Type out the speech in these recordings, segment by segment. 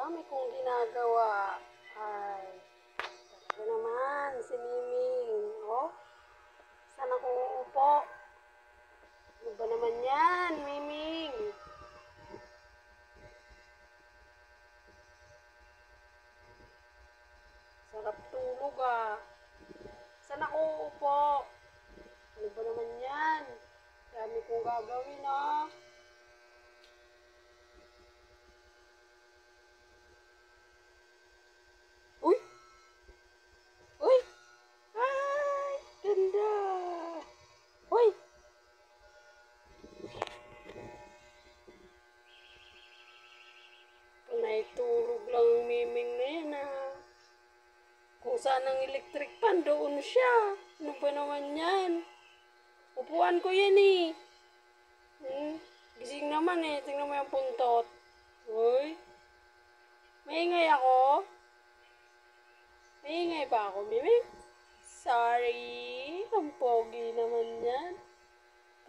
dami kong ginagawa. Ay, talaga naman, si Miming. Oh, saan ako uupo? Ano ba naman yan, Miming? Sarap tulog ah. Saan ako uupo? Ano ba naman yan? Dami kong gagawin ah. Uy! Uy! Ay! Ganda! Uy! Panay tulog lang ang Miming na yan ah. Kung saan ang electric pan, doon siya. Ano ba naman yan? Upuan ko yan eh. Gising naman eh. Tingnan mo yung puntot. Uy! Maingay ako? Maingay ba ako, Miming? Sorry. Ang pogi naman yan.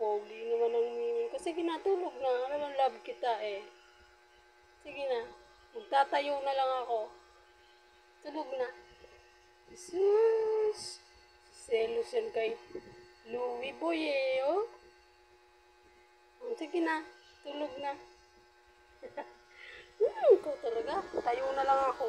Pogi naman ang Miming. Kasi ginatulog na. Alam, love kita eh. Sige na. Magtatayo na lang ako. Tulog na. Sus! Selos yan kay Louie Boy eh, oh. Sige na. Tulog na. Ikaw talaga. Tayo na lang ako.